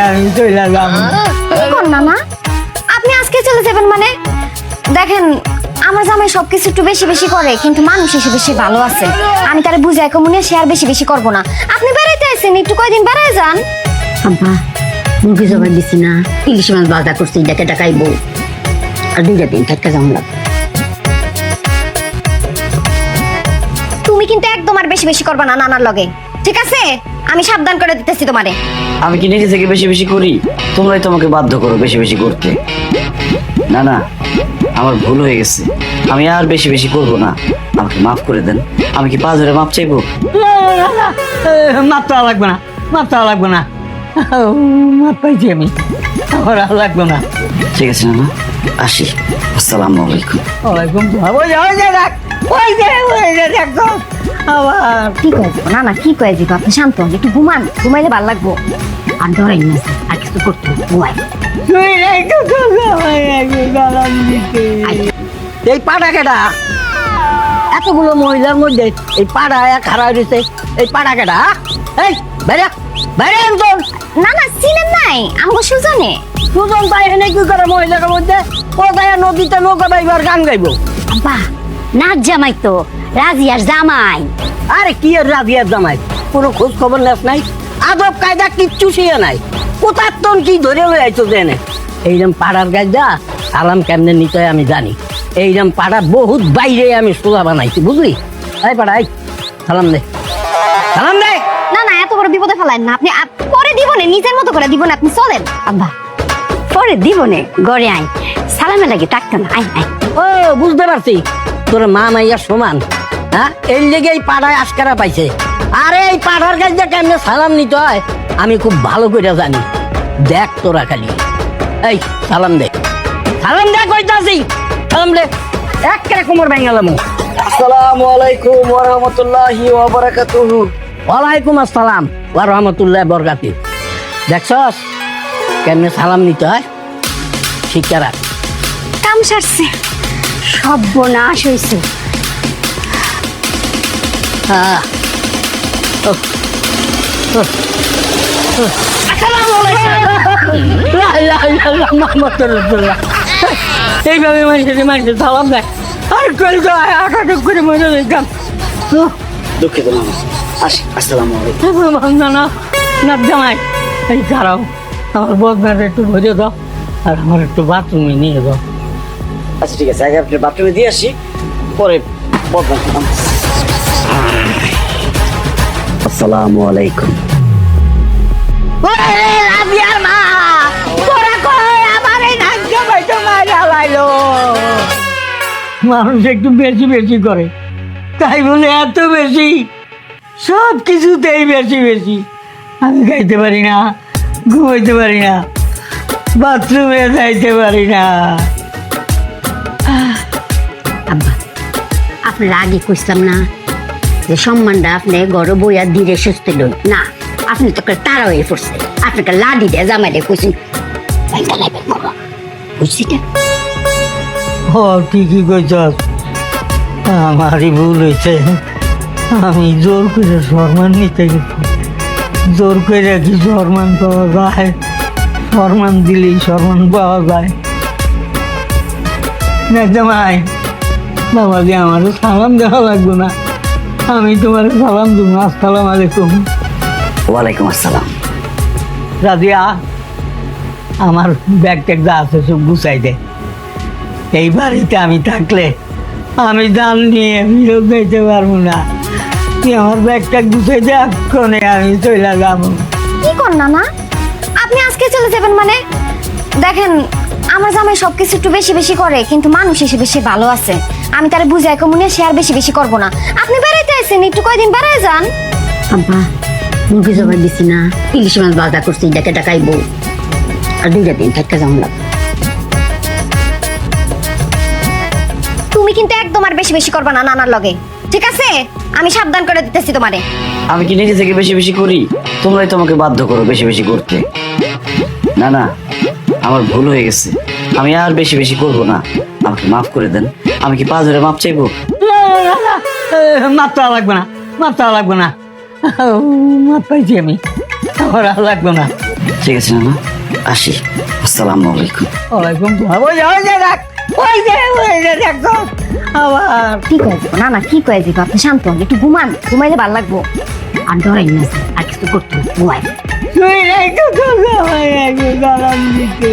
আমি চলে যাব। কি কর না আপনি আজকে চলে যাবেন মানে? দেখেন আমার জামাই সবকিছু একটু বেশি বেশি করে, কিন্তু মানুষ হিসেবে সে ভালো আছে। আমি তারে বুঝাই কমুনে সে আর বেশি বেশি করবো না। আপনি বেড়াইতে আইছেন, একটু কয়দিন বেড়াই যান। আব্বা মুরগি জবাই দিছি না, ইলিশ মাছ বাজা করছি, ডেকে ডাকাইবো আর 2 দিন থাকা যাও না। তুমি কিন্তু একদম আর বেশি বেশি করবা না নানার লগে, ঠিক আছে? আমি সাবধান করে দিতেছি তোমারে। আমি কি নিজে থেকে বেশি বেশি করি? তোমরাই তোমাকে বাধ্য করো বেশি বেশি করতে। না না, আমার ভুল হয়ে গেছে, আমি আর বেশি বেশি করবো না। আমাকে মাফ করে দেন। আমি কি 5 ধরে মাপ চাইবো? মাপ চাওয়া লাগবে না, মাপ চাওয়া লাগবে না, মাপ পাইছি আমি, আমার আর লাগবে না। ঠিক আছে না, আসি। আসসালামু আলাইকুম। ওয়ালাইকুম সালাম। ওই যে দেখ, ওই যে দেখ তো, আবার কি কয়ে যাবো না কি কয়ে যাবো? আপনি শান্ত হন, একটু ঘুমান, ঘুমাইলে ভালো লাগবো। আর ডরাই না, আর কিছু করতে ঘুমাই। তুই একটু দাঁড়ান দিতে। এই পাড়া কেটা? এতগুলো মহিলার মধ্যে এই পাড়া এক হারা দিতে, এই পাড়া কেটা? এই বাইরে বাইরে একদম না চিনেন নাই আমাকে সুজনে? দুজন তাই এনে কি করে মহিলার মধ্যে? ও তাই নদীতে নৌকা বাইবার গান গাইবো। আব্বা নাচ জামাই তো, রাজিয়ার জামাই। আরে কি এর রাজিয়ার জামাই? কোনো খোঁজ খবর নেস নাই, আদব কায়দা কিচ্ছু শিয়ে নাই। কোথার তোর কি ধরে হয়ে আইতো জেনে? এইরকম পাড়ার গাইদা সালাম কেমনে নিতে হয় আমি জানি। এইরকম পাড়া বহুত বাইরে আমি সোজা বানাইছি, বুঝলি? এই পাড়া, এই সালাম দে, সালাম দে। না এত বড় বিপদে ফেলাইন না আপনি। পরে দিব না, নিজের মতো করে দিব না, আপনি চলেন। আব্বা পরে দিবনে গড়ে আই, সালামে লাগে থাকতো না। I I. ও বুঝতে পারছি, তোর মা মাইয়া সমান। হ্যাঁ, এর লেগে এই পাড়ায় আশকারা পাইছে। আরে এই পাড়ার কাছে কেমনে সালাম নিতে হয় আমি খুব ভালো করে জানি। দেখ তোরা খালি, এই সালাম দে, সালাম দে কইতাছি, সালাম দে। একেবারে কোমর ভেঙালাম। আসসালামু আলাইকুম ওয়া রাহমাতুল্লাহি ওয়া বারাকাতুহু। ওয়ালাইকুম আসসালাম ওয়া রাহমাতুল্লাহি ওয়া বারাকাতুহু। দেখছস কেমনে সালাম নিতে হয়? শিক্ষা রাখ। কাম সারছে। সর্বনাশ হয়েছে। হ্যাঁ, এইভাবে মানুষের সালাম দেয় আর করে মনে দেখলাম। দুঃখিত মানুষ, আসি। আসসালামু আলাইকুম। না জামাই, এই খারাপ আমার বদনাটা একটু ভরে দাও আর আমার একটু বাথরুমে নিয়ে দাও। আচ্ছা ঠিক আছে, আগে আপনি বাথরুমে দিয়ে আসি, পরে বদনাম করলাম। আসসালামু আলাইকুম। মানুষ একটু বেশি বেশি করে, তাই বলে এত বেশি? সব কিছুতেই বেশি বেশি। আমি খাইতে পারি না, ঘুমাইতে পারি না, বাথরুমে যাইতে পারি না। আব্বা আপনার আগে কইতাম না যে সম্মানটা আপনি গড় বইয়া ধীরে সুস্থ লই না? আপনি তো তারা হয়ে পড়ছে, আপনাকে লাডি দিয়ে জামাই দিয়ে কইছি বুঝছি না? ও ঠিকই কইছস, আমারই ভুল হয়েছে। আমি জোর করে সম্মান নিতে গেছি। জোর করে কি সম্মান পাওয়া যায়? সম্মান দিলেই সম্মান পাওয়া যায় না জামাই? বাবা যে আমারও সালাম দেওয়া লাগবে না? আমি তোমার সালাম দেবো। আসসালাম আলাইকুম। ওয়ালাইকুম আসসালাম। রাজিয়া, আমার ব্যাগ ট্যাগ যা আছে সব গুছাই দে। এই বাড়িতে আমি থাকলে আমি জান নিয়ে ফিরত যেতে পারবো না। তুই আমার ব্যাগ ট্যাগ গুছাই দে, এক্ষণে আমি চলে যাবো। কি কর না আপনি আজকে চলে যাবেন মানে? দেখেন আমার জামাই সবকিছু একটু বেশি বেশি করে, কিন্তু মানুষ হিসেবে সে ভালো আছে। আমি তারে বুঝাই কমুনে সে আর বেশি বেশি করবো না। আপনি বেড়াইতে আইছেন, একটু কয়দিন বেড়াই যান। আব্বা মুরগি জবাই দিছি না, ইলিশ মাছ বাজা করছি, ডেকে ডাকাইবো আর 2 দিন থাকা যাও না। তুমি কিন্তু একদম আর বেশি বেশি করবা না নানার লগে, ঠিক আছে? আমি সাবধান করে দিতেছি তোমারে। আমি কি নিজে থেকে বেশি বেশি করি? তোমরাই তোমাকে বাধ্য করো বেশি বেশি করতে। না না, আমার ভুল হয়ে গেছে, আমি আর বেশি বেশি করবো না। আমাকে মাফ করে দেন। আমি কি 5 ধরে মাপ চাইবো? মাপ চাওয়া লাগবে না, মাপ চাওয়া লাগবে না, মাপ পাইছি আমি, আমার আর লাগবে না। ঠিক আছে নানা, আসি। আসসালামু আলাইকুম। ওয়ালাইকুম সালাম। ওই যে দেখ, ওই যে দেখো আবার কি কয়ে যাবো না না, কি কয়ে যাবো? আপনি শান্ত হন, একটু ঘুমান, ঘুমাইলে ভালো লাগবো। আর ডরাই না, আর কিছু করতে না, ঘুমায়। তুই একটু দাঁড়ান দিতে।